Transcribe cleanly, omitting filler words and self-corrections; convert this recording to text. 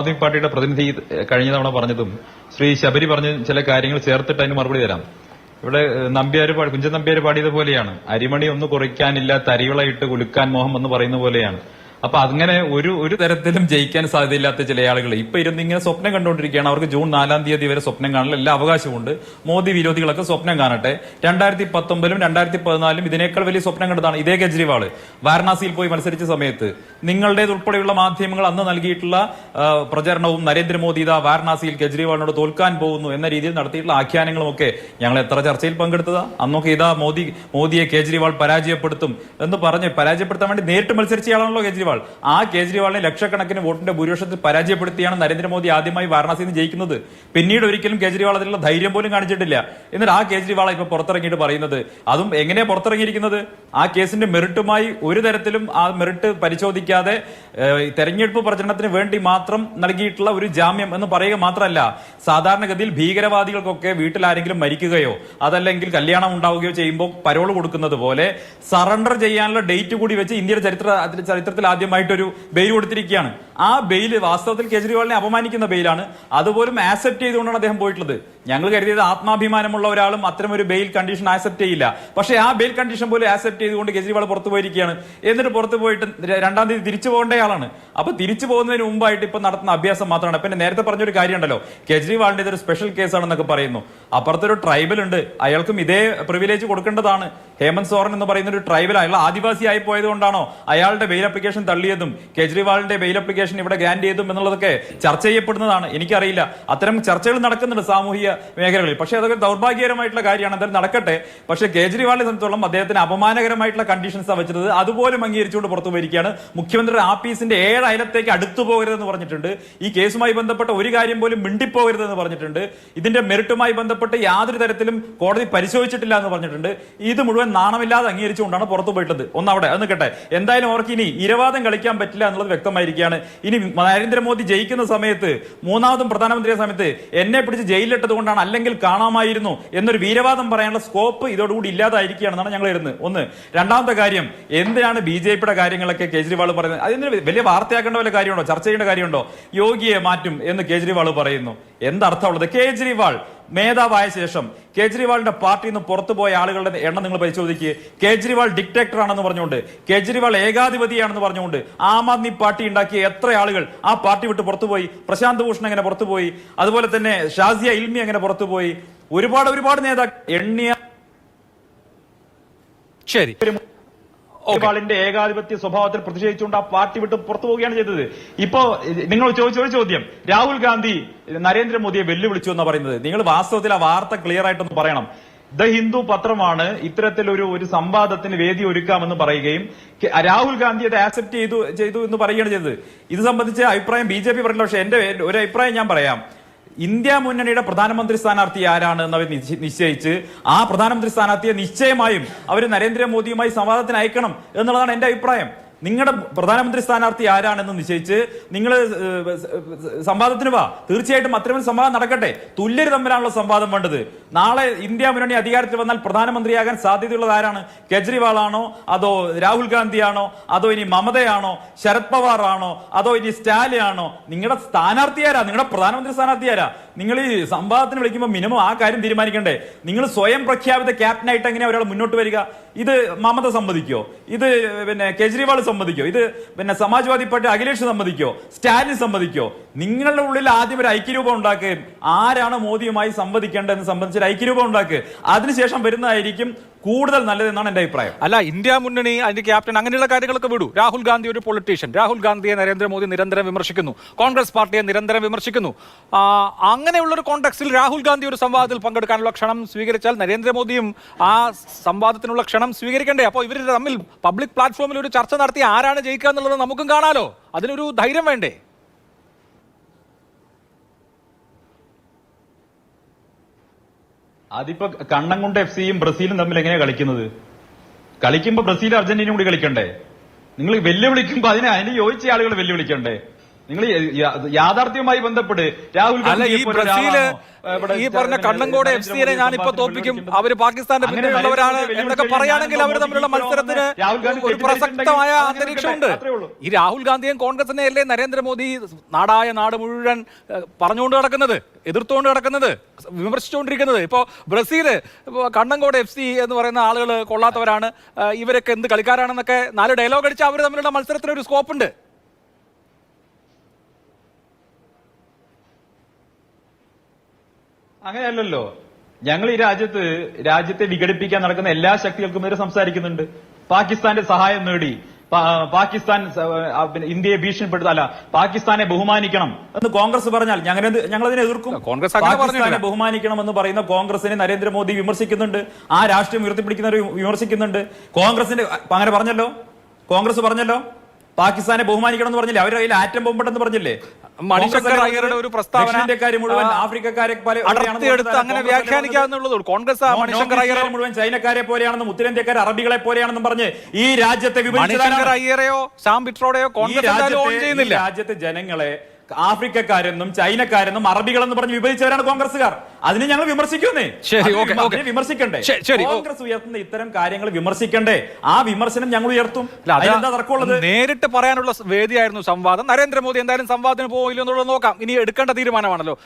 ആദ്മി പാർട്ടിയുടെ പ്രതിനിധി കഴിഞ്ഞ തവണ പറഞ്ഞതും ശ്രീ ശബരി പറഞ്ഞ ചില കാര്യങ്ങൾ ചേർത്തിട്ട് അതിന് മറുപടി തരാം. ഇവിടെ കുഞ്ചൻ നമ്പ്യാര് പാടിയതുപോലെയാണ്, അരിമണി ഒന്ന് കുറയ്ക്കാനില്ല തരികളയിട്ട് കുലുക്കാൻ മോഹം എന്ന് പറയുന്ന പോലെയാണ്. അപ്പൊ അങ്ങനെ ഒരു തരത്തിലും ജയിക്കാൻ സാധ്യതയില്ലാത്ത ചില ആളുകൾ ഇപ്പൊ ഇങ്ങനെ സ്വപ്നം കണ്ടുകൊണ്ടിരിക്കുകയാണ്. അവർക്ക് ജൂൺ 4-ാം തീയതി വരെ സ്വപ്നം കാണാൻ എല്ലാ അവകാശമുണ്ട്. മോദി വിരോധികളൊക്കെ സ്വപ്നം കാണട്ടെ. 2019-ലും 2014-ലും ഇതിനേക്കാൾ വലിയ സ്വപ്നം കണ്ടതാണ് ഇതേ കെജ്രിവാൾ. വാരണാസിയിൽ പോയി മത്സരിച്ച സമയത്ത് നിങ്ങളുടേതുൾപ്പെടെയുള്ള മാധ്യമങ്ങൾ അന്ന് നൽകിയിട്ടുള്ള പ്രചരണവും നരേന്ദ്രമോദി ഇതാ വാരണാസിയിൽ കെജ്രിവാളിനോട് തോൽക്കാൻ പോകുന്നു എന്ന രീതിയിൽ നടത്തിയിട്ടുള്ള ആഖ്യാനങ്ങളും ഒക്കെ ഞങ്ങൾ എത്ര ചർച്ചയിൽ പങ്കെടുത്തതാ. അന്നൊക്കെ ഇതാ മോദിയെ കേജ്രിവാൾ പരാജയപ്പെടുത്തും എന്ന് പറഞ്ഞ് പരാജയപ്പെടുത്താൻ വേണ്ടി നേരിട്ട് മത്സരിച്ചയാളാണല്ലോ കേജ്രിവാൾ. ആ കേജ്രിവാളിനെ ലക്ഷക്കണക്കിന് വോട്ടിന്റെ ഭൂരിപക്ഷത്തിൽ പരാജയപ്പെടുത്തിയാണ് നരേന്ദ്രമോദി ആദ്യമായി വാരണാസിയിൽ നിന്ന് ജയിക്കുന്നത്. പിന്നീട് ഒരിക്കലും കേജ്രിവാൾ അതിനുള്ള ധൈര്യം പോലും കാണിച്ചിട്ടില്ല. എന്നിട്ട് ആ കേജ്രിവാളെ ഇപ്പൊ പുറത്തിറങ്ങിയിട്ട് പറയുന്നത്, അതും എങ്ങനെയാ പുറത്തിറങ്ങിയിരിക്കുന്നത്? ആ കേസിന്റെ മെറിറ്റുമായി ഒരു തരത്തിലും ആ മെറിറ്റ് പരിശോധിക്കാതെ തെരഞ്ഞെടുപ്പ് പ്രചരണത്തിന് വേണ്ടി മാത്രം നൽകിയിട്ടുള്ള ഒരു ജാമ്യം എന്ന് പറയുക മാത്രമല്ല, സാധാരണഗതിയിൽ ഭീകരവാദികൾക്കൊക്കെ വീട്ടിൽ ആരെങ്കിലും മരിക്കുകയോ അതല്ലെങ്കിൽ കല്യാണം ഉണ്ടാവുകയോ ചെയ്യുമ്പോൾ പരോൾ കൊടുക്കുന്നത് പോലെ സറണ്ടർ ചെയ്യാനുള്ള ഡേറ്റ് കൂടി വെച്ച് ഇന്ത്യയുടെ ചരിത്രത്തിൽ ആദ്യമായിട്ടൊരു ബെയിൽ കൊടുത്തിരിക്കുകയാണ്. ആ ബെയിൽ വാസ്തവത്തിൽ കേജ്രിവാളിനെ അപമാനിക്കുന്ന ബെയിലാണ്. അതുപോലും ആക്സെപ്റ്റ് ചെയ്തുകൊണ്ടാണ് അദ്ദേഹം പോയിട്ടുള്ളത്. ഞങ്ങൾ കരുതിയത് ആത്മാഭിമാനമുള്ള ഒരാളും അത്തരം ഒരു ബെയിൽ കണ്ടീഷൻ ആക്സെപ്റ്റ് ചെയ്യില്ല. പക്ഷേ ആ ബെയിൽ കണ്ടീഷൻ പോലും ആക്സെപ്റ്റ് ചെയ്തുകൊണ്ട് കേജ്രിവാൾ പുറത്തു പോയിരിക്കുകയാണ്. എന്നിട്ട് പുറത്തു പോയിട്ട് 2-ാം തീയതി തിരിച്ചു പോകേണ്ടയാളാണ്. അപ്പൊ തിരിച്ചു പോകുന്നതിന് മുമ്പായിട്ട് ഇപ്പൊ നടത്തുന്ന അഭ്യാസം മാത്രമാണ്. പിന്നെ നേരത്തെ പറഞ്ഞൊരു കാര്യം ഉണ്ടല്ലോ, കേജ്രിവാളിന്റെ ഇതൊരു സ്പെഷ്യൽ കേസാണെന്നൊക്കെ പറയുന്നു. അപ്പുറത്തൊരു ട്രൈബൽ ഉണ്ട്, അയാൾക്കും ഇതേ പ്രിവിലേജ് കൊടുക്കേണ്ടതാണ്. ഹേമന്ത് സോറൻ എന്ന് പറയുന്ന ഒരു ട്രൈബൽ, അയാൾ ആദിവാസിയായി പോയത് കൊണ്ടാണോ അയാളുടെ ബെയിൽ അപ്ലിക്കേഷൻ തള്ളിയതും കേജ്രിവാളിന്റെ ബെയിൽ അപ്ലിക്കേഷൻ ഇവിടെ ഗ്രാന്റ് ചെയ്തും എന്നുള്ളതൊക്കെ ചർച്ച ചെയ്യപ്പെടുന്നതാണ്. എനിക്കറിയില്ല, അത്തരം ചർച്ചകൾ നടക്കുന്നുണ്ട് സാമൂഹിക മേഖലകളിൽ. പക്ഷേ അതൊക്കെ ദൗർഭാഗ്യകരമായിട്ടുള്ള കാര്യമാണ്. എന്തായാലും നടക്കട്ടെ. പക്ഷേ കേജ്രിവാളിനെ സംബന്ധിച്ചോളം അദ്ദേഹത്തിന് അപമാനകരമായിട്ടുള്ള കണ്ടീഷൻസ് വെച്ചത് അതുപോലും അംഗീകരിച്ചുകൊണ്ട് പുറത്തു പോയിരിക്കുകയാണ്. മുഖ്യമന്ത്രിയുടെ ആഫീസിന്റെ 7 അയലത്തേക്ക് അടുത്തു പോകരുതെന്ന് പറഞ്ഞിട്ടുണ്ട്. ഈ കേസുമായി ബന്ധപ്പെട്ട ഒരു കാര്യം പോലും മിണ്ടിപ്പോകരുതെന്ന് പറഞ്ഞിട്ടുണ്ട്. ഇതിന്റെ മെറിറ്റുമായി ബന്ധപ്പെട്ട് യാതൊരു തരത്തിലും കോടതി പരിശോധിച്ചിട്ടില്ല എന്ന് പറഞ്ഞിട്ടുണ്ട്. ഇത് മുഴുവൻ നാണമില്ലാതെ അംഗീകരിച്ചുകൊണ്ടാണ് പുറത്തു പോയിട്ടുള്ളത്. ഒന്നവിടെ അത് നിൽക്കട്ടെ. എന്തായാലും അവർക്ക് ഇനി ഇരവാദം കളിക്കാൻ പറ്റില്ല എന്നുള്ളത് വ്യക്തമായിരിക്കുകയാണ്. ഇനി നരേന്ദ്രമോദി ജയിക്കുന്ന സമയത്ത്, 3-ാമതും പ്രധാനമന്ത്രിയുടെ സമയത്ത് എന്നെ പിടിച്ച് ജയിലിലിട്ടത് കൊണ്ടാണ്, അല്ലെങ്കിൽ കാണാമായിരുന്നു എന്നൊരു വീരവാദം പറയാനുള്ള സ്കോപ്പ് ഇതോടുകൂടി ഇല്ലാതായിരിക്കുകയാണെന്നാണ് ഞങ്ങൾ ഇരുന്ന്. ഒന്ന്. 2-ാമത്തെ കാര്യം, എന്തിനാണ് ബിജെപിയുടെ കാര്യങ്ങളൊക്കെ കേജ്രിവാൾ പറയുന്നത്? അതിന് വലിയ വാർത്തയാക്കേണ്ട വല്ല കാര്യമുണ്ടോ? ചർച്ച ചെയ്യേണ്ട കാര്യമുണ്ടോ? യോഗിയെ മാറ്റും എന്ന് കേജ്രിവാൾ പറയുന്നു. എന്തർത്ഥമുള്ളത്? കേജ്രിവാൾ മേധാവായ ശേഷം കേജ്രിവാളിന്റെ പാർട്ടിയിൽ നിന്ന് പുറത്തുപോയ ആളുകളുടെ എണ്ണം നിങ്ങൾ പരിശോധിക്കുക. കേജ്രിവാൾ ഡിക്റ്റേറ്റർ ആണെന്ന് പറഞ്ഞുകൊണ്ട്, കേജ്രിവാൾ ഏകാധിപതിയാണെന്ന് പറഞ്ഞുകൊണ്ട് ആം ആദ്മി പാർട്ടി ഉണ്ടാക്കിയ എത്ര ആളുകൾ ആ പാർട്ടി വിട്ട് പുറത്തുപോയി? പ്രശാന്ത് ഭൂഷൺ എങ്ങനെ പുറത്തുപോയി? അതുപോലെ തന്നെ ഷാസിയ ഇൽമി എങ്ങനെ പുറത്തുപോയി? ഒരുപാട് നേതാക്കൾ എണ്ണിയ. ശരി, കേജ്രിവാളിന്റെ ഏകാധിപത്യ സ്വഭാവത്തിൽ പ്രതിഷേധിച്ചുകൊണ്ട് ആ പാർട്ടി വിട്ട് പുറത്തു പോവുകയാണ് ചെയ്തത്. ഇപ്പോ നിങ്ങൾ ചോദിച്ച ഒരു ചോദ്യം, രാഹുൽ ഗാന്ധി നരേന്ദ്രമോദിയെ വെല്ലുവിളിച്ചു എന്ന് പറയുന്നത്, നിങ്ങൾ വാസ്തവത്തിൽ ആ വാർത്ത ക്ലിയർ ആയിട്ടൊന്ന് പറയണം. ദ ഹിന്ദു പത്രമാണ് ഇത്തരത്തിലൊരു സംവാദത്തിന് വേദി ഒരുക്കാമെന്ന് പറയുകയും രാഹുൽ ഗാന്ധി അത് ആക്സെപ്റ്റ് ചെയ്തു എന്ന് പറയുകയാണ് ചെയ്തത്. ഇത് സംബന്ധിച്ച് അഭിപ്രായം ബിജെപി പറഞ്ഞില്ല. പക്ഷെ എന്റെ ഒരു അഭിപ്രായം ഞാൻ പറയാം. ഇന്ത്യ മുന്നണിയുടെ പ്രധാനമന്ത്രി സ്ഥാനാർത്ഥി ആരാണ് എന്ന് അവർ നിശ്ചയിച്ച് ആ പ്രധാനമന്ത്രി സ്ഥാനാർത്ഥിയെ നിശ്ചയമായും അവർ നരേന്ദ്രമോദിയുമായി സംവാദത്തിന് അയക്കണം എന്നുള്ളതാണ് എന്റെ അഭിപ്രായം. നിങ്ങളുടെ പ്രധാനമന്ത്രി സ്ഥാനാർത്ഥി ആരാണെന്ന് നിശ്ചയിച്ച് നിങ്ങൾ സംവാദത്തിന് വാ. തീർച്ചയായിട്ടും അത്തരം സംവാദം നടക്കട്ടെ. തുല്യര് തമ്മിലാണല്ലോ സംവാദം വേണ്ടത്. നാളെ ഇന്ത്യ മുന്നണി അധികാരത്തിൽ വന്നാൽ പ്രധാനമന്ത്രിയാകാൻ സാധ്യതയുള്ളത് ആരാണ്? കേജ്രിവാൾ ആണോ, അതോ രാഹുൽ ഗാന്ധിയാണോ, അതോ ഇനി മമതയാണോ, ശരത് പവാർ ആണോ, അതോ ഇനി സ്റ്റാലിൻ ആണോ? നിങ്ങളുടെ സ്ഥാനാർത്ഥി ആരാ? നിങ്ങളുടെ പ്രധാനമന്ത്രി സ്ഥാനാർത്ഥി ആരാ? നിങ്ങൾ ഈ സംവാദത്തിന് വിളിക്കുമ്പോൾ മിനിമം ആ കാര്യം തീരുമാനിക്കണ്ടേ? നിങ്ങൾ സ്വയം പ്രഖ്യാപിത ക്യാപ്റ്റനായിട്ട് എങ്ങനെയാ ഒരാൾ മുന്നോട്ട് വരിക? ഇത് മമത സമ്മതിക്കോ? ഇത് പിന്നെ കേജ്രിവാൾ സമ്മതിക്കോ? ഇത് പിന്നെ സമാജ്വാദി പാർട്ടി അഖിലേഷ് സമ്മതിക്കോ? സ്റ്റാലിൻ സമ്മതിക്കോ? നിങ്ങളുടെ ഉള്ളിൽ ആദ്യം ഒരു ഐക്യരൂപം ഉണ്ടാക്കുക. ആരാണ് മോദിയുമായി സംവദിക്കേണ്ടതെന്ന് സംബന്ധിച്ച് ഐക്യരൂപം ഉണ്ടാക്കുക. അതിനുശേഷം വരുന്നതായിരിക്കും കൂടുതൽ നല്ലതെന്നാണ് എന്റെ അഭിപ്രായം. അല്ല, ഇന്ത്യ മുന്നണി അതിന്റെ ക്യാപ്റ്റൻ അങ്ങനെയുള്ള കാര്യങ്ങളൊക്കെ വിടൂ. രാഹുൽ ഗാന്ധി ഒരു പൊളിറ്റീഷ്യൻ. രാഹുൽ ഗാന്ധിയെ നരേന്ദ്രമോദി നിരന്തരം വിമർശിക്കുന്നു, കോൺഗ്രസ് പാർട്ടിയെ നിരന്തരം വിമർശിക്കുന്നു. അങ്ങനെയുള്ളൊരു കോണ്ടെക്സ്റ്റിൽ രാഹുൽ ഗാന്ധി ഒരു സംവാദത്തിൽ പങ്കെടുക്കാനുള്ള ക്ഷണം സ്വീകരിച്ചാൽ നരേന്ദ്രമോദിയും ആ സംവാദത്തിനുള്ള ക്ഷണം സ്വീകരിക്കണ്ടേ? അപ്പോൾ ഇവർ തമ്മിൽ പബ്ലിക് പ്ലാറ്റ്ഫോമിൽ ഒരു ചർച്ച നടത്തി ആരാണ് ജയിക്കുക എന്നുള്ളത് നമുക്കും കാണാലോ. അതിനൊരു ധൈര്യം വേണ്ടേ? അതിപ്പോ കണ്ണംകുണ്ട് FC-യും ബ്രസീലും തമ്മിൽ എങ്ങനെയാ കളിക്കുന്നത്? കളിക്കുമ്പോ ബ്രസീലും അർജന്റീനയും കൂടി കളിക്കണ്ടേ? നിങ്ങൾ വെല്ലുവിളിക്കുമ്പോ അതിന് യോജിച്ച ആളുകൾ വെല്ലുവിളിക്കണ്ടേ? നിങ്ങൾ യാഥാർത്ഥ്യവുമായി ബന്ധപ്പെട്ട് രാഹുൽ അല്ല, ഈ ഗാന്ധിയെ പോലെ ബ്രസീല് ഒരാളാണോ, ഇവിടെ ഈ പറഞ്ഞ കണ്ണങ്കോട് FC-നെ ഞാനിപ്പോ തോൽപ്പിക്കും, അവര് പാകിസ്ഥാന്റെ പിന്നിലുള്ളവരാണ് എന്നൊക്കെ പറയുകയാണെങ്കിൽ അവർ തമ്മിലുള്ള മത്സരത്തിന് ഒരു പ്രസക്തമായ അന്തരീക്ഷമുണ്ട്. ഈ രാഹുൽ ഗാന്ധിയും കോൺഗ്രസിനെ അല്ലേ നരേന്ദ്രമോദി നാടായ നാട് മുഴുവൻ പറഞ്ഞുകൊണ്ട് നടക്കുന്നത്, എതിർത്തുകൊണ്ട് നടക്കുന്നത്, വിമർശിച്ചുകൊണ്ടിരിക്കുന്നത്? ഇപ്പോ ബ്രസീല് കണ്ണങ്കോട് FC എന്ന് പറയുന്ന ആളുകൾ കൊള്ളാത്തവരാണ്, ഇവരൊക്കെ എന്ത് കളിക്കാരാണെന്നൊക്കെ 4 ഡയലോഗ് അടിച്ച് അവർ തമ്മിലുള്ള മത്സരത്തിന് ഒരു സ്കോപ്പ് ഉണ്ട്. അങ്ങനെയല്ലല്ലോ. ഞങ്ങൾ ഈ രാജ്യത്തെ വിഘടിപ്പിക്കാൻ നടക്കുന്ന എല്ലാ ശക്തികൾക്കും എതിരെ സംസാരിക്കുന്നുണ്ട്. പാകിസ്ഥാന്റെ സഹായം നേടി പാകിസ്ഥാൻ ഇന്ത്യയെ ഭീഷണിപ്പെടുത്തല്ല, പാകിസ്ഥാനെ ബഹുമാനിക്കണം എന്ന് കോൺഗ്രസ് പറഞ്ഞാൽ ഞങ്ങളതിനെ എതിർക്കും. കോൺഗ്രസ് പാകിസ്ഥാനെ ബഹുമാനിക്കണം എന്ന് പറയുന്ന കോൺഗ്രസിനെ നരേന്ദ്രമോദി വിമർശിക്കുന്നുണ്ട്, ആ രാഷ്ട്രീയം ഉയർത്തിപ്പിടിക്കുന്നവർ വിമർശിക്കുന്നുണ്ട്. കോൺഗ്രസിന്റെ അങ്ങനെ പറഞ്ഞല്ലോ, കോൺഗ്രസ് പറഞ്ഞല്ലോ പാകിസ്ഥാനെ ബഹുമാനിക്കണം എന്ന് പറഞ്ഞില്ലേ, അവരുടെ കയ്യിൽ ആറ്റം ബോംബുണ്ടെന്ന് പറഞ്ഞില്ലേ? മണിശങ്കർ അയ്യരുടെ ഒരു പ്രസ്താവന മുഴുവൻ ആഫ്രിക്കക്കാരെ അങ്ങനെ വ്യാഖ്യാനിക്കാവുന്നുള്ളൂ. കോൺഗ്രസ് മണിശങ്കർ അയ്യർ മുഴുവൻ ചൈനക്കാരെ പോലെയാണെന്നും ഉത്തരേന്ത്യക്കാർ അറബികളെ പോലെയാണെന്നും പറഞ്ഞ് ഈ രാജ്യത്തെ മണിശങ്കർ അയ്യരെയോ സാം പിട്രോടെയോ കോൺഗ്രസ് ഓൺ ചെയ്യുന്നില്ല. രാജ്യത്തെ ജനങ്ങളെ ആഫ്രിക്കക്കാരെന്നും ചൈനക്കാരെന്നും അറബികളെന്ന് പറഞ്ഞ് വിഭജിച്ചവരാണ് കോൺഗ്രസ്സുകാർ. അതിനെ ഞങ്ങൾ വിമർശിക്കുന്നേ, വിമർശിക്കണ്ടേ? കോൺഗ്രസ് ഉയർത്തുന്ന ഇത്തരം കാര്യങ്ങൾ വിമർശിക്കണ്ടേ? ആ വിമർശനം ഞങ്ങൾ ഉയർത്തും. നേരിട്ട് പറയാനുള്ള വേദിയായിരുന്നു സംവാദം. നരേന്ദ്രമോദി എന്തായാലും സംവാദത്തിന് പോയില്ല എന്നുള്ളത് നോക്കാം, ഇനി എടുക്കേണ്ട തീരുമാനമാണല്ലോ.